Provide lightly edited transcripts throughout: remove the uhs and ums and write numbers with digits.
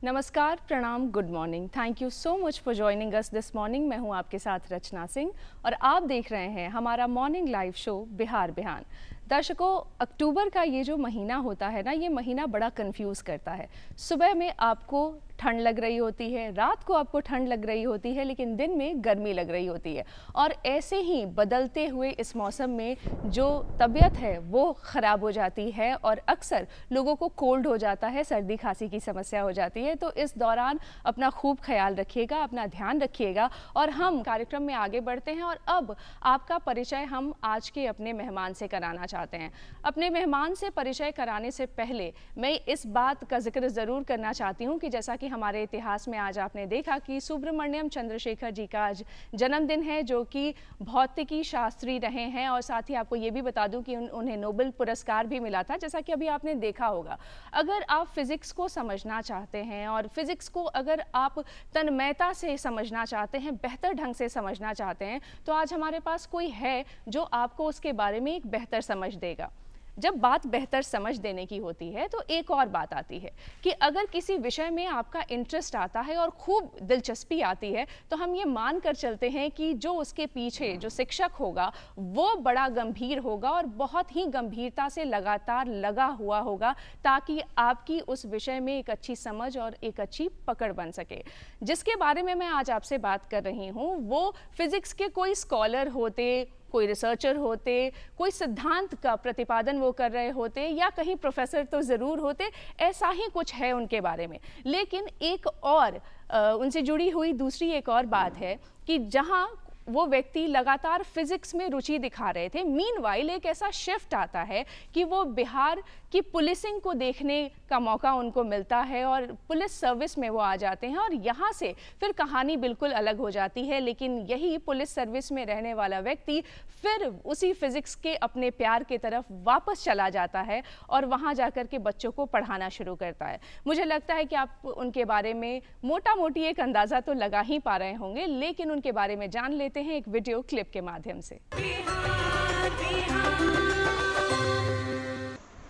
नमस्कार, प्रणाम, good morning. Thank you so much for joining us this morning. मैं हूं आपके साथ रचना सिंह और आप देख रहे हैं हमारा मॉर्निंग लाइव शो बिहार बिहान। दर्शकों, अक्टूबर का ये जो महीना होता है ना, ये महीना बड़ा कंफ्यूज करता है। सुबह में आपको ठंड लग रही होती है, रात को आपको ठंड लग रही होती है, लेकिन दिन में गर्मी लग रही होती है। और ऐसे ही बदलते हुए इस मौसम में जो तबीयत है वो ख़राब हो जाती है और अक्सर लोगों को कोल्ड हो जाता है, सर्दी खांसी की समस्या हो जाती है। तो इस दौरान अपना खूब ख्याल रखिएगा, अपना ध्यान रखिएगा। और हम कार्यक्रम में आगे बढ़ते हैं और अब आपका परिचय हम आज के अपने मेहमान से कराना चाहते हैं। अपने मेहमान से परिचय कराने से पहले मैं इस बात का जिक्र ज़रूर करना चाहती हूँ कि जैसा कि हमारे इतिहास में आज आपने देखा कि सुब्रमण्यम चंद्रशेखर जी का आज जन्मदिन है, जो कि भौतिकी शास्त्री रहे हैं। और साथ ही आपको ये भी बता दूं कि उन्हें नोबेल पुरस्कार भी मिला था, जैसा कि अभी आपने देखा होगा। अगर आप फिजिक्स को समझना चाहते हैं और फिजिक्स को अगर आप तन्मयता से समझना चाहते हैं, बेहतर ढंग से समझना चाहते हैं, तो आज हमारे पास कोई है जो आपको उसके बारे में एक बेहतर समझ देगा। जब बात बेहतर समझ देने की होती है तो एक और बात आती है कि अगर किसी विषय में आपका इंटरेस्ट आता है और खूब दिलचस्पी आती है, तो हम ये मान कर चलते हैं कि जो उसके पीछे जो शिक्षक होगा वो बड़ा गंभीर होगा और बहुत ही गंभीरता से लगातार लगा हुआ होगा, ताकि आपकी उस विषय में एक अच्छी समझ और एक अच्छी पकड़ बन सके। जिसके बारे में मैं आज आपसे बात कर रही हूँ वो फिजिक्स के कोई स्कॉलर होते, कोई रिसर्चर होते, कोई सिद्धांत का प्रतिपादन वो कर रहे होते, या कहीं प्रोफेसर तो ज़रूर होते, ऐसा ही कुछ है उनके बारे में। लेकिन एक और उनसे जुड़ी हुई दूसरी एक और बात है कि जहाँ वो व्यक्ति लगातार फिजिक्स में रुचि दिखा रहे थे, मीनवाइल एक ऐसा शिफ्ट आता है कि वो बिहार की पुलिसिंग को देखने का मौका उनको मिलता है और पुलिस सर्विस में वो आ जाते हैं। और यहाँ से फिर कहानी बिल्कुल अलग हो जाती है। लेकिन यही पुलिस सर्विस में रहने वाला व्यक्ति फिर उसी फिजिक्स के अपने प्यार की तरफ वापस चला जाता है और वहाँ जाकर के बच्चों को पढ़ाना शुरू करता है। मुझे लगता है कि आप उनके बारे में मोटा मोटी एक अंदाज़ा तो लगा ही पा रहे होंगे, लेकिन उनके बारे में जान लेते हैं एक वीडियो क्लिप के माध्यम से।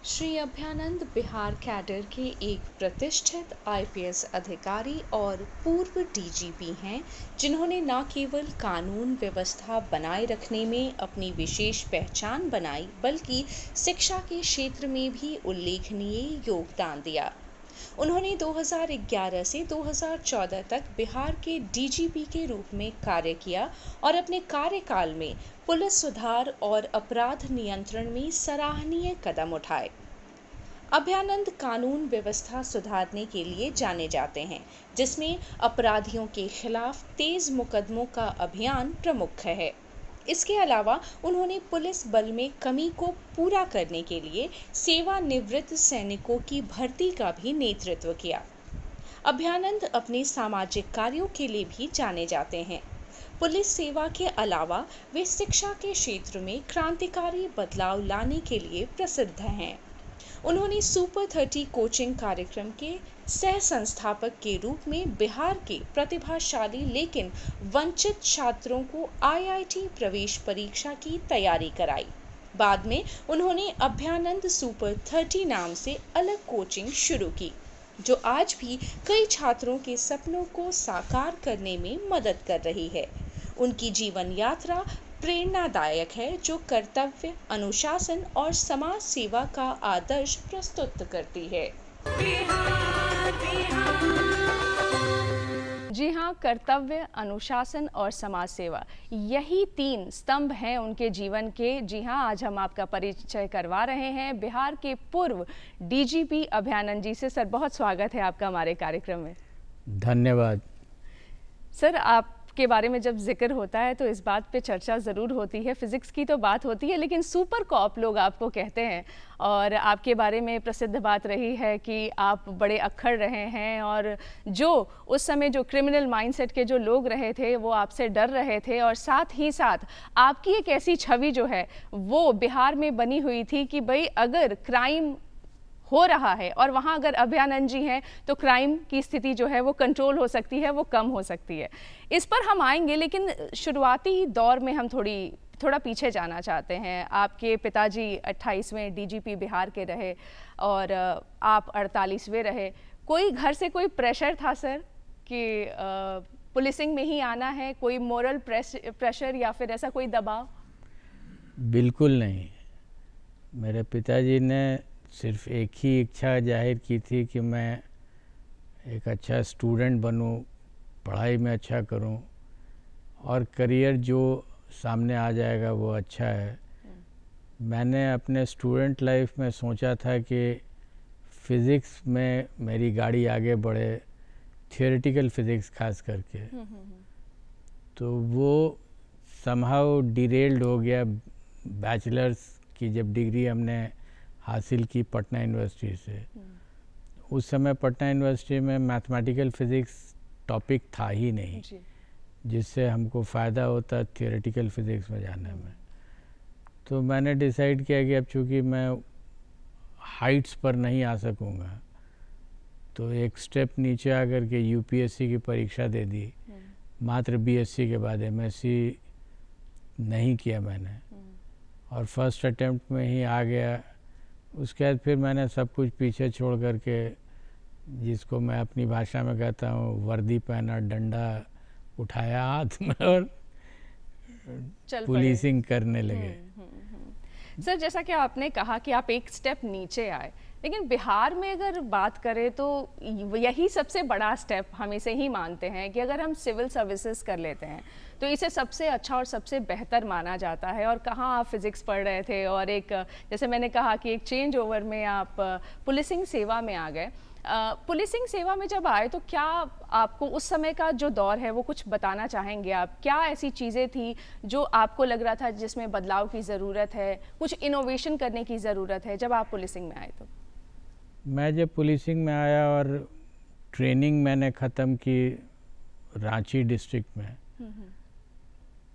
श्री अभ्यानंद बिहार कैडर के एक प्रतिष्ठित आईपीएस अधिकारी और पूर्व डीजीपी हैं, जिन्होंने न केवल कानून व्यवस्था बनाए रखने में अपनी विशेष पहचान बनाई, बल्कि शिक्षा के क्षेत्र में भी उल्लेखनीय योगदान दिया। उन्होंने 2011 से 2014 तक बिहार के डीजीपी के रूप में कार्य किया और अपने कार्यकाल में पुलिस सुधार और अपराध नियंत्रण में सराहनीय कदम उठाए। अभ्यानंद कानून व्यवस्था सुधारने के लिए जाने जाते हैं, जिसमें अपराधियों के खिलाफ तेज मुकदमों का अभियान प्रमुख है। इसके अलावा उन्होंने पुलिस बल में कमी को पूरा करने के लिए सेवानिवृत्त सैनिकों की भर्ती का भी नेतृत्व किया। अभ्यानंद अपने सामाजिक कार्यों के लिए भी जाने जाते हैं। पुलिस सेवा के अलावा वे शिक्षा के क्षेत्र में क्रांतिकारी बदलाव लाने के लिए प्रसिद्ध हैं। उन्होंने सुपर 30 कोचिंग कार्यक्रम के सह संस्थापक के रूप में बिहार के प्रतिभाशाली लेकिन वंचित छात्रों को आईआईटी प्रवेश परीक्षा की तैयारी कराई। बाद में उन्होंने अभ्यानंद सुपर 30 नाम से अलग कोचिंग शुरू की, जो आज भी कई छात्रों के सपनों को साकार करने में मदद कर रही है। उनकी जीवन यात्रा प्रेरणादायक है, जो कर्तव्य, अनुशासन और समाज सेवा का आदर्श प्रस्तुत करती है। जी हाँ, कर्तव्य, अनुशासन और समाज सेवा, यही 3 स्तंभ हैं उनके जीवन के। जी हाँ, आज हम आपका परिचय करवा रहे हैं बिहार के पूर्व डीजीपी अभ्यानंद जी से। सर, बहुत स्वागत है आपका हमारे कार्यक्रम में। धन्यवाद। सर, आप के बारे में जब जिक्र होता है तो इस बात पे चर्चा ज़रूर होती है। फिजिक्स की तो बात होती है, लेकिन सुपर कॉप लोग आपको कहते हैं और आपके बारे में प्रसिद्ध बात रही है कि आप बड़े अक्खड़ रहे हैं और जो उस समय जो क्रिमिनल माइंडसेट के जो लोग रहे थे वो आपसे डर रहे थे। और साथ ही साथ आपकी एक ऐसी छवि जो है वो बिहार में बनी हुई थी कि भाई अगर क्राइम हो रहा है और वहाँ अगर अभ्यानंद जी हैं तो क्राइम की स्थिति जो है वो कंट्रोल हो सकती है, वो कम हो सकती है। इस पर हम आएंगे, लेकिन शुरुआती दौर में हम थोड़ा पीछे जाना चाहते हैं। आपके पिताजी 28वें डीजीपी बिहार के रहे और आप 48वें रहे। कोई घर से कोई प्रेशर था सर कि पुलिसिंग में ही आना है, कोई मोरल प्रेशर या फिर ऐसा कोई दबाव? बिल्कुल नहीं। मेरे पिताजी ने सिर्फ एक ही इच्छा जाहिर की थी कि मैं एक अच्छा स्टूडेंट बनूं, पढ़ाई में अच्छा करूं और करियर जो सामने आ जाएगा वो अच्छा है। मैंने अपने स्टूडेंट लाइफ में सोचा था कि फ़िज़िक्स में मेरी गाड़ी आगे बढ़े, थियोरेटिकल फ़िज़िक्स खास करके। तो वो समहाउ डिरेल्ड हो गया। बैचलर्स की जब डिग्री हमने हासिल की पटना यूनिवर्सिटी से, उस समय पटना यूनिवर्सिटी में मैथमेटिकल फ़िज़िक्स टॉपिक था ही नहीं जिससे हमको फ़ायदा होता थियोरेटिकल फ़िज़िक्स में जाने में। तो मैंने डिसाइड किया कि अब चूँकि मैं हाइट्स पर नहीं आ सकूँगा तो एक स्टेप नीचे आकर के यूपीएससी की परीक्षा दे दी। मात्र बीएससी के बाद एमएससी नहीं किया मैंने और फर्स्ट अटेम्प्ट में ही आ गया। उसके बाद फिर मैंने सब कुछ पीछे छोड़ करके, जिसको मैं अपनी भाषा में कहता हूँ, वर्दी पहना, डंडा उठाया हाथ में और पुलिसिंग करने लगे। सर जैसा कि आपने कहा कि आप एक स्टेप नीचे आए, लेकिन बिहार में अगर बात करें तो यही सबसे बड़ा स्टेप हम इसे ही मानते हैं कि अगर हम सिविल सर्विसेज कर लेते हैं तो इसे सबसे अच्छा और सबसे बेहतर माना जाता है। और कहाँ आप फिज़िक्स पढ़ रहे थे और एक, जैसे मैंने कहा कि एक चेंज ओवर में आप पुलिसिंग सेवा में आ गए। पुलिसिंग सेवा में जब आए तो क्या आपको उस समय का जो दौर है वो कुछ बताना चाहेंगे आप? क्या ऐसी चीज़ें थी जो आपको लग रहा था जिसमें बदलाव की ज़रूरत है, कुछ इनोवेशन करने की ज़रूरत है जब आप पुलिसिंग में आए? तो मैं जब पुलिसिंग में आया और ट्रेनिंग मैंने ख़त्म की रांची डिस्ट्रिक्ट में,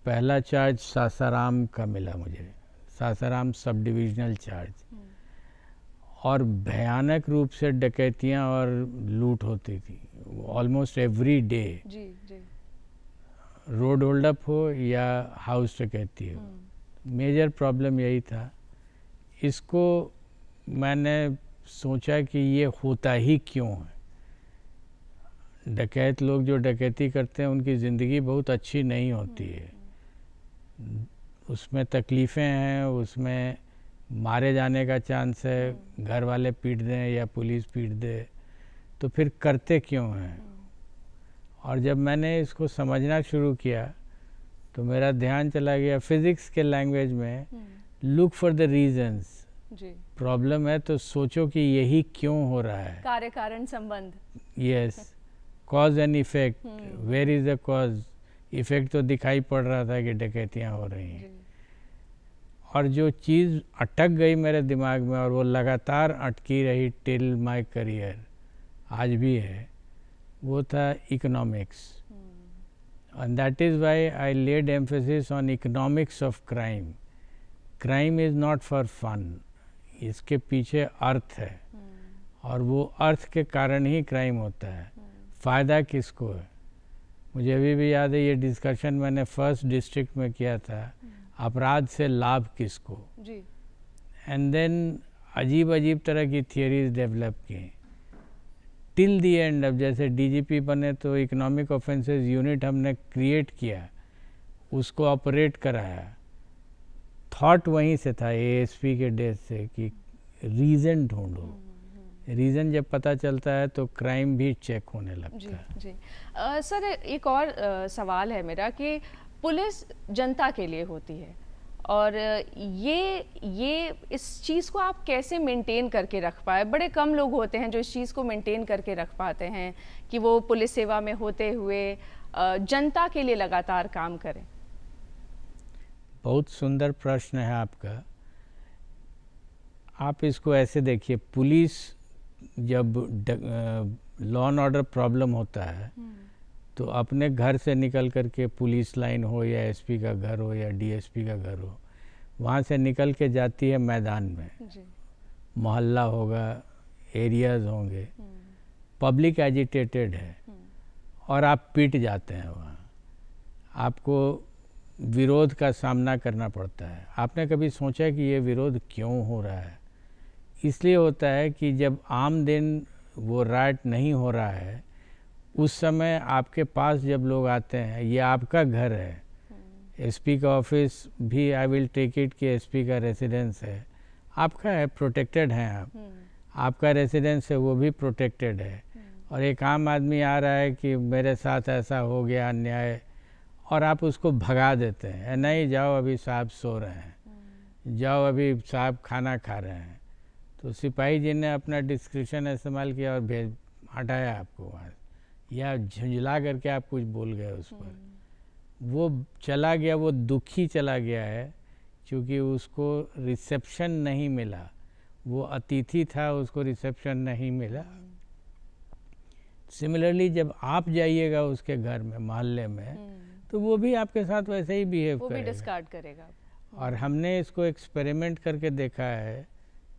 पहला चार्ज सासाराम का मिला मुझे, सासाराम सब डिविजनल चार्ज। और भयानक रूप से डकैतियाँ और लूट होती थी almost every day. Road hold up हो या हाउस डकैती हो, मेजर प्रॉब्लम यही था। इसको मैंने सोचा कि ये होता ही क्यों है। डकैत लोग जो डकैती करते हैं उनकी ज़िंदगी बहुत अच्छी नहीं होती है, उसमें तकलीफ़ें हैं, उसमें मारे जाने का चांस है, घर वाले पीट दें या पुलिस पीट दे, तो फिर करते क्यों हैं। और जब मैंने इसको समझना शुरू किया तो मेरा ध्यान चला गया फिज़िक्स के लैंग्वेज में, look for the reasons. Problem है तो सोचो कि यही क्यों हो रहा है, कार्य कारण संबंध। Yes, cause and effect, where is the cause. Effect तो दिखाई पड़ रहा था कि डकैतियाँ हो रही हैं। और जो चीज़ अटक गई मेरे दिमाग में और वो लगातार अटकी रही टिल माय करियर, आज भी है, वो था economics. And that is why I led emphasis on economics of crime. Crime is not for fun, इसके पीछे अर्थ है और वो अर्थ के कारण ही क्राइम होता है। फ़ायदा किसको है? मुझे अभी भी याद है ये डिस्कशन मैंने फर्स्ट डिस्ट्रिक्ट में किया था, अपराध से लाभ किसको। एंड देन अजीब अजीब तरह की थियरीज डेवलप की टिल दी एंड। अब जैसे डीजीपी बने तो इकोनॉमिक ऑफेंसेस यूनिट हमने क्रिएट किया, उसको ऑपरेट कराया। थॉट वहीं से था एएसपी के डेज से कि रीज़न ढूंढो। रीज़न जब पता चलता है तो क्राइम भी चेक होने लगता है। जी। सर एक और सवाल है मेरा कि पुलिस जनता के लिए होती है और ये इस चीज़ को आप कैसे मेंटेन करके रख पाए? बड़े कम लोग होते हैं जो इस चीज़ को मेंटेन करके रख पाते हैं कि वो पुलिस सेवा में होते हुए जनता के लिए लगातार काम करें। बहुत सुंदर प्रश्न है आपका। आप इसको ऐसे देखिए, पुलिस जब लॉ एंड ऑर्डर प्रॉब्लम होता है तो अपने घर से निकल करके, पुलिस लाइन हो या एसपी का घर हो या डीएसपी का घर हो, वहाँ से निकल के जाती है मैदान में। मोहल्ला होगा, एरियाज़ होंगे, पब्लिक एजिटेटेड है और आप पिट जाते हैं वहाँ, आपको विरोध का सामना करना पड़ता है। आपने कभी सोचा कि ये विरोध क्यों हो रहा है? इसलिए होता है कि जब आम दिन वो राइट नहीं हो रहा है, उस समय आपके पास जब लोग आते हैं, ये आपका घर है, एसपी का ऑफिस भी आई विल टेक इट कि एसपी का रेसिडेंस है, आपका है, प्रोटेक्टेड हैं आप, आपका रेसिडेंस है वो भी प्रोटेक्टेड है। और एक आम आदमी आ रहा है कि मेरे साथ ऐसा हो गया अन्याय, और आप उसको भगा देते हैं, नहीं जाओ अभी साहब सो रहे हैं, जाओ अभी साहब खाना खा रहे हैं। तो सिपाही जी ने अपना डिस्क्रिप्शन इस्तेमाल किया और भेज हटाया आपको वहाँ, या झुंझला करके आप कुछ बोल गए उस पर, वो चला गया, वो दुखी चला गया है क्योंकि उसको रिसेप्शन नहीं मिला, वो अतिथि था, उसको रिसेप्शन नहीं मिला। सिमिलरली जब आप जाइएगा उसके घर में, मोहल्ले में, तो वो भी आपके साथ वैसे ही बिहेव करेगा, वो भी डिस्कार्ड करेगा। और हमने इसको एक्सपेरिमेंट करके देखा है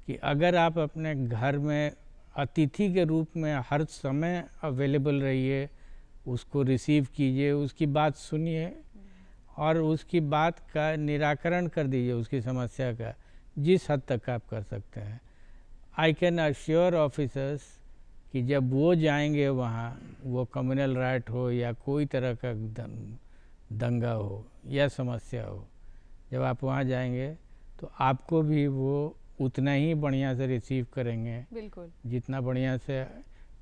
कि अगर आप अपने घर में अतिथि के रूप में हर समय अवेलेबल रहिए, उसको रिसीव कीजिए, उसकी बात सुनिए और उसकी बात का निराकरण कर दीजिए, उसकी समस्या का जिस हद तक आप कर सकते हैं। आई कैन अश्योर ऑफिसर्स कि जब वो जाएंगे वहाँ, वो कम्युनल राइट हो या कोई तरह का दंगा हो या समस्या हो, जब आप वहाँ जाएंगे तो आपको भी वो उतना ही बढ़िया से रिसीव करेंगे, बिल्कुल जितना बढ़िया से।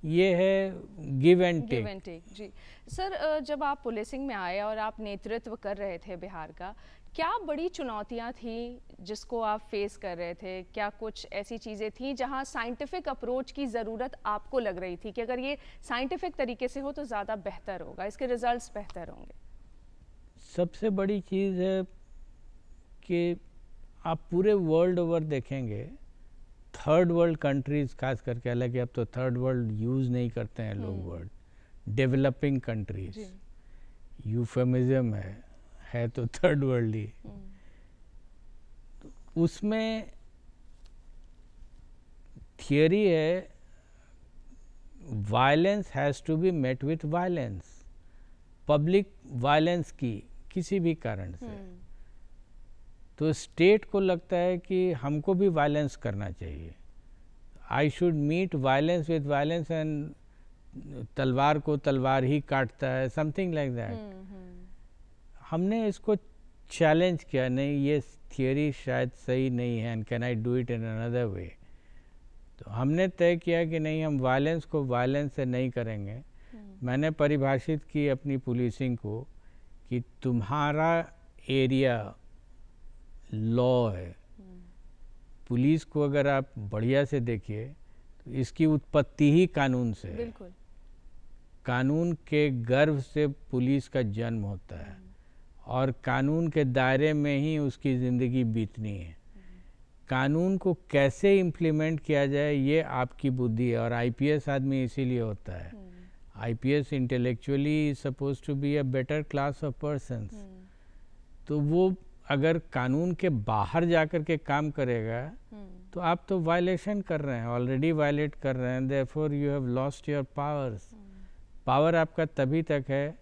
ये है गिव एंड टेक। जी सर, जब आप पुलिसिंग में आए और आप नेतृत्व कर रहे थे बिहार का, क्या बड़ी चुनौतियां थी जिसको आप फेस कर रहे थे? क्या कुछ ऐसी चीज़ें थी जहां साइंटिफिक अप्रोच की ज़रूरत आपको लग रही थी कि अगर ये साइंटिफिक तरीके से हो तो ज़्यादा बेहतर होगा, इसके रिजल्ट्स बेहतर होंगे? सबसे बड़ी चीज़ है कि आप पूरे वर्ल्ड ओवर देखेंगे, थर्ड वर्ल्ड कंट्रीज़ खास करके, हालांकि अब तो थर्ड वर्ल्ड यूज़ नहीं करते हैं लोग वर्ड, डेवलपिंग कंट्रीज, यूफेमिज्म है तो थर्ड वर्ल्ड ही। उसमें थियरी है violence has to be met with violence, public violence की किसी भी कारण से, तो स्टेट को लगता है कि हमको भी वायलेंस करना चाहिए, I should meet violence with violence, and तलवार को तलवार ही काटता है, समथिंग लाइक दैट। हमने इसको चैलेंज किया, नहीं ये थियरी शायद सही नहीं है, and can I do it in another way. तो हमने तय किया कि नहीं, हम वायलेंस को वायलेंस से नहीं करेंगे। मैंने परिभाषित की अपनी पुलिसिंग को कि तुम्हारा एरिया लॉ है। पुलिस को अगर आप बढ़िया से देखिए तो इसकी उत्पत्ति ही कानून से है। बिल्कुल। कानून के गर्भ से पुलिस का जन्म होता है और कानून के दायरे में ही उसकी ज़िंदगी बीतनी है। कानून को कैसे इम्प्लीमेंट किया जाए ये आपकी बुद्धि है, और आईपीएस आदमी इसीलिए होता है। IPS intellectually suppose to be a better class of persons. तो वो अगर कानून के बाहर जाकर के काम करेगा तो आप तो वायलेशन कर रहे हैं, ऑलरेडी वायलेट कर रहे हैं, therefore you have lost your powers. Power आपका तभी तक है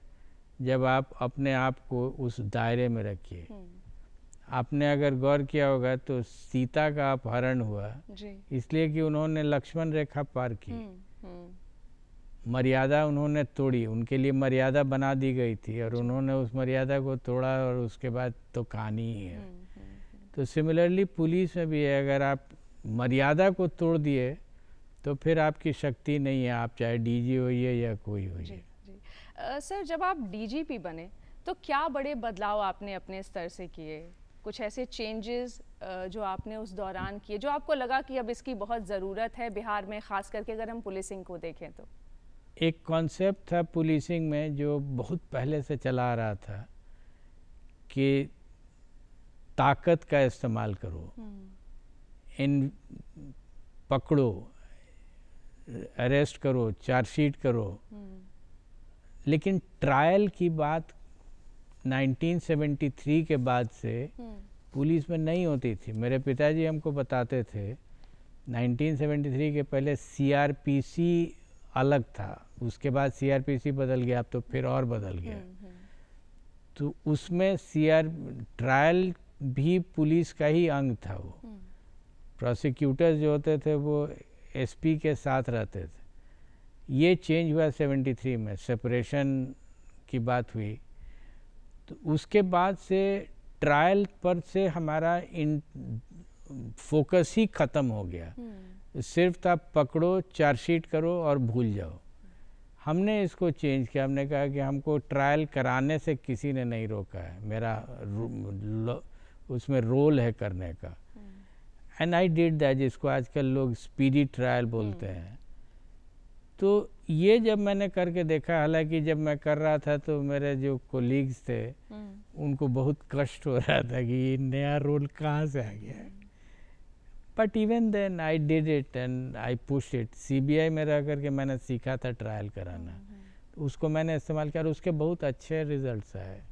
जब आप अपने आप को उस दायरे में रखिए। आपने अगर गौर किया होगा तो सीता का अपहरण हुआ इसलिए कि उन्होंने लक्ष्मण रेखा पार की, मर्यादा उन्होंने तोड़ी, उनके लिए मर्यादा बना दी गई थी और उन्होंने उस मर्यादा को तोड़ा और उसके बाद तो कहानी ही है। तो सिमिलरली पुलिस में भी है, अगर आप मर्यादा को तोड़ दिए तो फिर आपकी शक्ति नहीं है, आप चाहे डीजी होइए या कोई होइए। सर, जब आप डीजीपी बने तो क्या बड़े बदलाव आपने अपने स्तर से किए? कुछ ऐसे चेंजेस जो आपने उस दौरान किए जो आपको लगा कि अब इसकी बहुत ज़रूरत है बिहार में, ख़ास करके अगर हम पुलिसिंग को देखें तो? एक कॉन्सेप्ट था पुलिसिंग में जो बहुत पहले से चला आ रहा था कि ताकत का इस्तेमाल करो, इन पकड़ो, अरेस्ट करो, चार्जशीट करो। लेकिन ट्रायल की बात 1973 के बाद से पुलिस में नहीं होती थी। मेरे पिताजी हमको बताते थे 1973 के पहले सीआरपीसी अलग था, उसके बाद सीआरपीसी बदल गया, अब तो फिर और बदल गया। तो उसमें ट्रायल भी पुलिस का ही अंग था। वो प्रोसिक्यूटर्स जो होते थे वो एसपी के साथ रहते थे, ये चेंज हुआ 73 में, सेपरेशन की बात हुई। तो उसके बाद से ट्रायल पर से हमारा इन फोकस ही ख़त्म हो गया। सिर्फ था पकड़ो, चार्जशीट करो और भूल जाओ। हमने इसको चेंज किया। हमने कहा कि हमको ट्रायल कराने से किसी ने नहीं रोका है, मेरा उसमें रोल है करने का। एंड आई डिड दैट, जिसको आजकल लोग स्पीडी ट्रायल बोलते हैं। तो ये जब मैंने करके देखा, हालांकि जब मैं कर रहा था तो मेरे जो कोलीग्स थे उनको बहुत कष्ट हो रहा था कि ये नया रोल कहाँ से आ गया है। But even then I did it and I push it. CBI में रह करके मैंने सीखा था ट्रायल कराना, तो उसको मैंने इस्तेमाल किया और उसके बहुत अच्छे रिजल्ट्स आए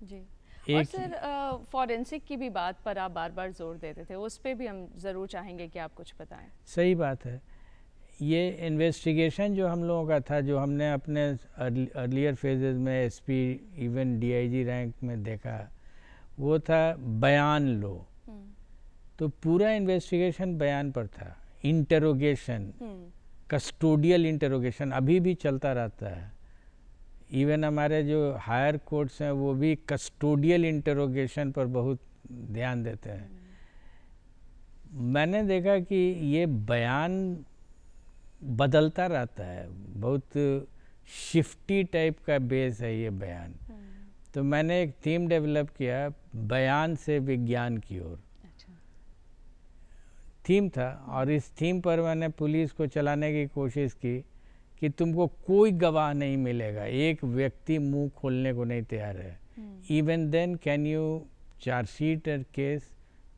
जी। और सर फॉरेंसिक की भी बात पर आप बार बार जोर देते थे, उस पर भी हम ज़रूर चाहेंगे कि आप कुछ बताएं। सही बात है। ये इन्वेस्टिगेशन जो हम लोगों का था, जो हमने अपने अर्लियर फेजेस में एसपी इवन डीआईजी रैंक में देखा, वो था बयान लो। तो पूरा इन्वेस्टिगेशन बयान पर था। इंटरोगेशन, कस्टोडियल इंटरोगेशन अभी भी चलता रहता है। इवन हमारे जो हायर कोर्ट्स हैं वो भी कस्टोडियल इंटरोगेशन पर बहुत ध्यान देते हैं। मैंने देखा कि ये बयान बदलता रहता है, बहुत शिफ्टी टाइप का बेस है ये बयान। तो मैंने एक थीम डेवलप किया, बयान से विज्ञान की ओर। थीम था, और इस थीम पर मैंने पुलिस को चलाने की कोशिश की कि तुमको कोई गवाह नहीं मिलेगा, एक व्यक्ति मुंह खोलने को नहीं तैयार है। Even then can you chargesheet a case,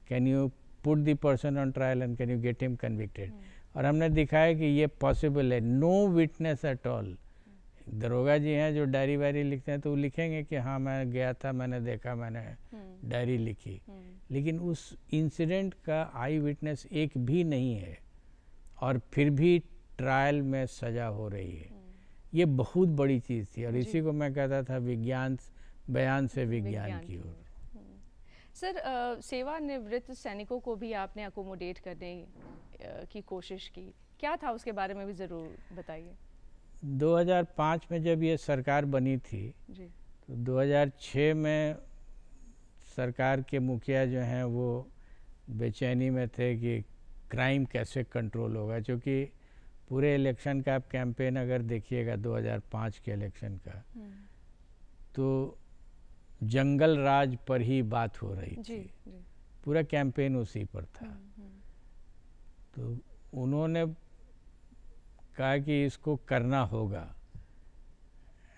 can you put the person on trial and can you get him convicted. और हमने दिखाया कि ये पॉसिबल है, नो विटनेस एट ऑल। दरोगा जी हैं जो डायरी वायरी लिखते हैं, तो वो लिखेंगे कि हाँ मैं गया था, मैंने देखा, मैंने डायरी लिखी, लेकिन उस इंसिडेंट का आई विटनेस एक भी नहीं है, और फिर भी ट्रायल में सजा हो रही है। ये बहुत बड़ी चीज़ थी, और इसी को मैं कहता था विज्ञान, बयान से विज्ञान की ओर। सर सेवानिवृत्त सैनिकों को भी आपने अकोमोडेट करने की कोशिश की, क्या था उसके बारे में भी ज़रूर बताइए। 2005 में जब ये सरकार बनी थी जी, तो 2006 में सरकार के मुखिया जो हैं वो बेचैनी में थे कि क्राइम कैसे कंट्रोल होगा, क्योंकि पूरे इलेक्शन का आप कैंपेन अगर देखिएगा 2005 के इलेक्शन का, तो जंगल राज पर ही बात हो रही थी। पूरा कैंपेन उसी पर था। तो उन्होंने कहा कि इसको करना होगा।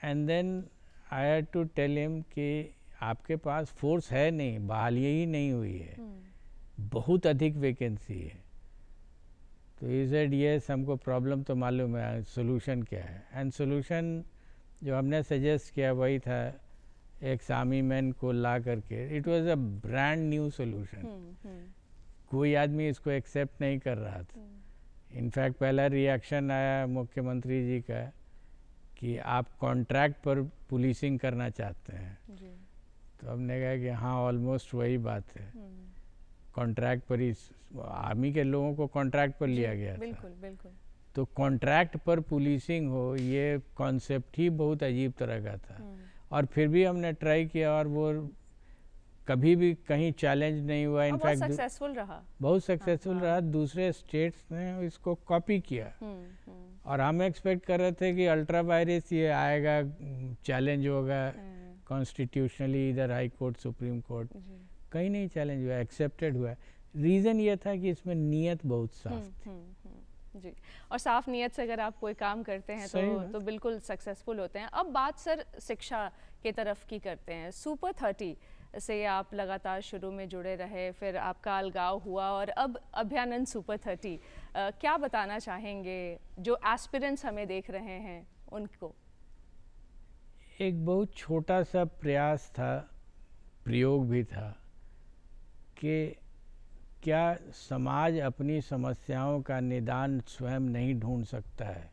And then I had to tell him कि आपके पास फोर्स है नहीं, बहाली ही नहीं हुई है, बहुत अधिक वैकेंसी है। तो ही सेड यस, हमको प्रॉब्लम तो मालूम है, सोल्यूशन क्या है। एंड सोल्यूशन जो हमने सजेस्ट किया वही था, एक आर्मी मैन को ला करके। It was a brand new solution, कोई आदमी इसको एक्सेप्ट नहीं कर रहा था। इनफैक्ट पहला रिएक्शन आया मुख्यमंत्री जी का कि आप कॉन्ट्रैक्ट पर पुलिसिंग करना चाहते हैं। तो हमने कहा कि हाँ ऑलमोस्ट वही बात है, कॉन्ट्रैक्ट पर ही आर्मी के लोगों को कॉन्ट्रैक्ट पर लिया गया बिल्कुल, था। बिल्कुल। तो कॉन्ट्रैक्ट पर पुलिसिंग हो, ये कॉन्सेप्ट ही बहुत अजीब तरह का था। और फिर भी हमने ट्राई किया और वो कभी भी कहीं चैलेंज नहीं हुआ। इनफैक्ट बहुत सक्सेसफुल रहा, बहुत सक्सेसफुल रहा। दूसरे स्टेट्स ने इसको कॉपी किया और हम एक्सपेक्ट कर रहे थे कि अल्ट्रा वायरस ये आएगा, चैलेंज होगा कॉन्स्टिट्यूशनली, इधर हाई कोर्ट, सुप्रीम कोर्ट, कहीं नहीं चैलेंज हुआ, एक्सेप्टेड हुआ। रीज़न ये था कि इसमें नीयत बहुत साफ थी। जी, और साफ नीयत से अगर आप कोई काम करते हैं तो बिल्कुल सक्सेसफुल होते हैं। अब बात सर शिक्षा के तरफ की करते हैं। सुपर 30 से आप लगातार शुरू में जुड़े रहे, फिर आपका अलगाव हुआ और अब अभ्यानंद सुपर 30, क्या बताना चाहेंगे जो एस्पिरेंट्स हमें देख रहे हैं उनको? एक बहुत छोटा सा प्रयास था, प्रयोग भी था कि क्या समाज अपनी समस्याओं का निदान स्वयं नहीं ढूंढ सकता है।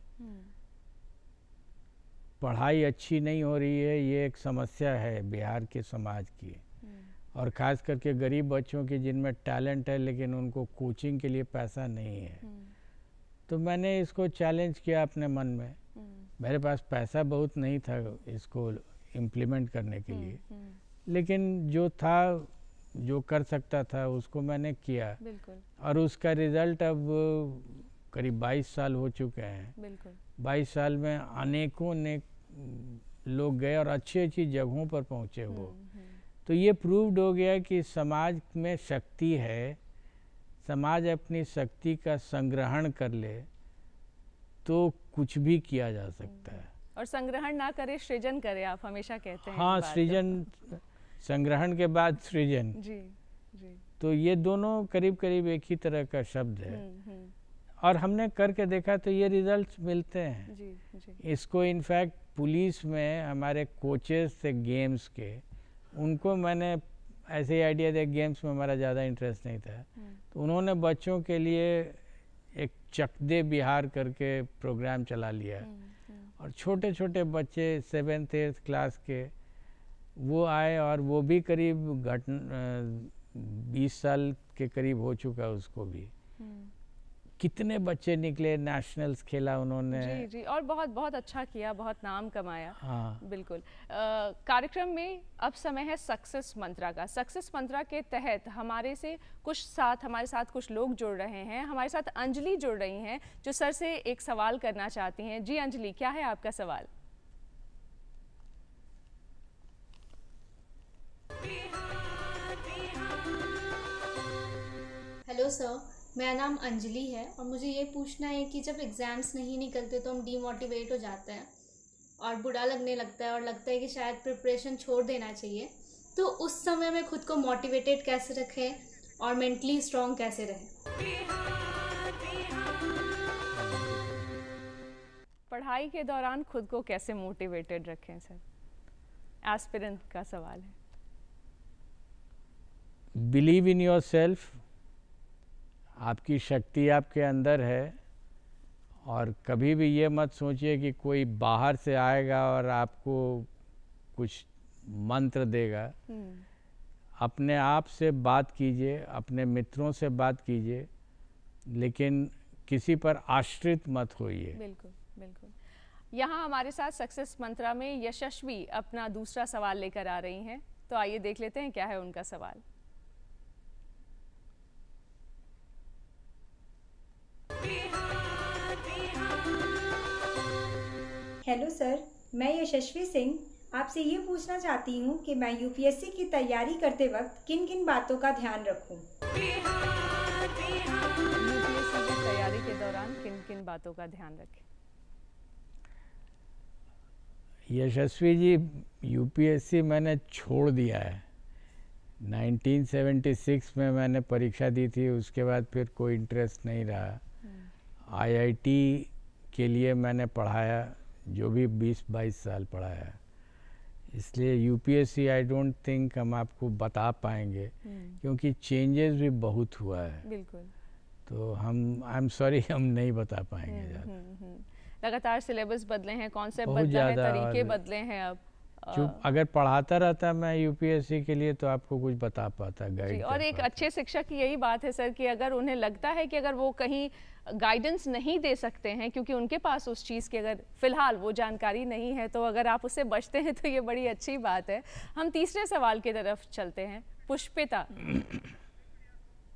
पढ़ाई अच्छी नहीं हो रही है, ये एक समस्या है बिहार के समाज की, और ख़ास करके गरीब बच्चों की जिनमें टैलेंट है लेकिन उनको कोचिंग के लिए पैसा नहीं है। तो मैंने इसको चैलेंज किया अपने मन में। मेरे पास पैसा बहुत नहीं था इसको इम्प्लीमेंट करने के लिए, लेकिन जो था, जो कर सकता था उसको मैंने किया। बिल्कुल। और उसका रिज़ल्ट अब करीब 22 साल हो चुके हैं। बिल्कुल। 22 साल में अनेकों अनेक लोग गए और अच्छी अच्छी जगहों पर पहुँचे वो। तो ये प्रूव्ड हो गया कि समाज में शक्ति है, समाज अपनी शक्ति का संग्रहण कर ले तो कुछ भी किया जा सकता है। और संग्रहण ना करे, सृजन करे, आप हमेशा कहते हैं। हाँ, सृजन, संग्रहण के बाद सृजन। जी जी। तो ये दोनों करीब करीब एक ही तरह का शब्द है। और हमने करके देखा तो ये रिजल्ट्स मिलते हैं। जी जी। इसको इनफैक्ट पुलिस में हमारे कोचेस थे गेम्स के, उनको मैंने ऐसे ही आइडिया दिया, गेम्स में हमारा ज़्यादा इंटरेस्ट नहीं था, तो उन्होंने बच्चों के लिए एक चक दे बिहार करके प्रोग्राम चला लिया। और छोटे छोटे बच्चे 7th 8th क्लास के वो आए, और वो भी करीब 20 साल के करीब हो चुका उसको भी। कितने बच्चे निकले, नेशनल्स खेला उन्होंने। जी जी। और बहुत बहुत अच्छा किया, बहुत नाम कमाया। हाँ बिल्कुल। कार्यक्रम में अब समय है सक्सेस मंत्रा का। सक्सेस मंत्रा के तहत हमारे साथ कुछ लोग जुड़ रहे हैं। हमारे साथ अंजलि जुड़ रही हैं जो सर से एक सवाल करना चाहती हैं। जी अंजलि, क्या है आपका सवाल? हेलो सर, मेरा नाम अंजलि है और मुझे ये पूछना है कि जब एग्ज़ाम्स नहीं निकलते तो हम डीमोटिवेट हो जाते हैं और बुरा लगने लगता है और लगता है कि शायद प्रिपरेशन छोड़ देना चाहिए। तो उस समय में खुद को मोटिवेटेड कैसे रखें और मेंटली स्ट्रॉन्ग कैसे रहें? पढ़ाई के दौरान खुद को कैसे मोटिवेटेड रखें सर? एस्पिरेंट का सवाल है। Believe in your self. आपकी शक्ति आपके अंदर है, और कभी भी ये मत सोचिए कि कोई बाहर से आएगा और आपको कुछ मंत्र देगा। अपने आप से बात कीजिए, अपने मित्रों से बात कीजिए, लेकिन किसी पर आश्रित मत होइए। बिल्कुल बिल्कुल। यहाँ हमारे साथ सक्सेस मंत्रा में यशस्वी अपना दूसरा सवाल लेकर आ रही हैं, तो आइए देख लेते हैं क्या है उनका सवाल। हेलो सर, मैं यशस्वी सिंह आपसे ये पूछना चाहती हूँ कि मैं यूपीएससी की तैयारी करते वक्त किन किन बातों का ध्यान रखूँ? यूपीएससी की तैयारी के दौरान किन किन बातों का ध्यान रखें? यशस्वी जी, यूपीएससी मैंने छोड़ दिया है। 1976 में मैंने परीक्षा दी थी, उसके बाद फिर कोई इंटरेस्ट नहीं रहा। आईआईटी के लिए मैंने पढ़ाया, जो भी 20-22 साल पढ़ाया, इसलिए यूपीएससी आई डोंट थिंक हम आपको बता पाएंगे, क्योंकि चेंजेस भी बहुत हुआ है। बिल्कुल। तो आई एम सॉरी, हम नहीं बता पाएंगे ज़्यादा। लगातार सिलेबस बदले हैं, कॉन्सेप्ट बदला है, तरीके बदले हैं। अब अगर पढ़ाता रहता मैं यूपीएससी के लिए तो आपको कुछ बता पाता, गाइड। और एक अच्छे शिक्षक की यही बात है सर कि अगर उन्हें लगता है कि अगर वो कहीं गाइडेंस नहीं दे सकते हैं क्योंकि उनके पास उस चीज़ की अगर फिलहाल वो जानकारी नहीं है, तो अगर आप उससे बचते हैं तो ये बड़ी अच्छी बात है। हम तीसरे सवाल की तरफ चलते हैं।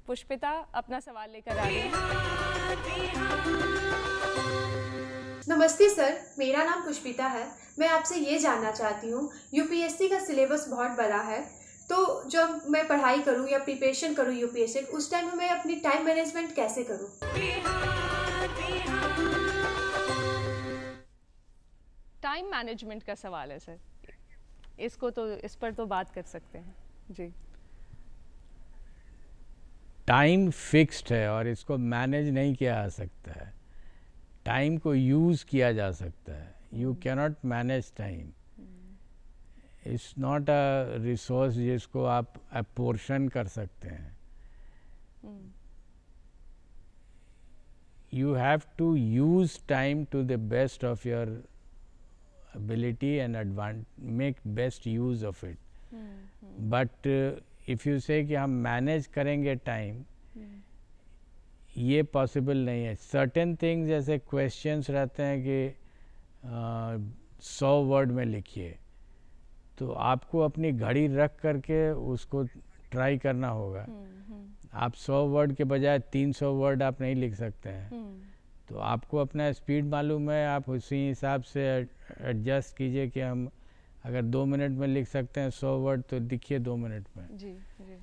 पुष्पिता अपना सवाल लेकर आ रही हैं। नमस्ते सर, मेरा नाम पुष्पिता है। मैं आपसे ये जानना चाहती हूँ, यूपीएससी का सिलेबस बहुत बड़ा है, तो जब मैं पढ़ाई करूँ या प्रिपरेशन करूँ यूपीएससी, उस टाइम में मैं अपनी टाइम मैनेजमेंट कैसे करूँ? टाइम मैनेजमेंट का सवाल है सर, इस पर तो बात कर सकते हैं जी। टाइम फिक्स्ड है और इसको मैनेज नहीं किया जा सकता है। टाइम को यूज़ किया जा सकता है। You cannot manage time. It's not a resource जिसको आप अपोर्शन कर सकते हैं। You have to use time to the best of your ability and make best use of it. But if you say कि हम मैनेज करेंगे time, ये possible नहीं है। सर्टेन थिंग्स जैसे क्वेश्चंस रहते हैं कि 100 वर्ड में लिखिए, तो आपको अपनी घड़ी रख करके उसको ट्राई करना होगा। आप 100 वर्ड के बजाय 300 वर्ड आप नहीं लिख सकते हैं। तो आपको अपना स्पीड मालूम है, आप उसी हिसाब से एडजस्ट कीजिए कि हम अगर 2 मिनट में लिख सकते हैं 100 वर्ड तो लिखिए 2 मिनट में। जी जी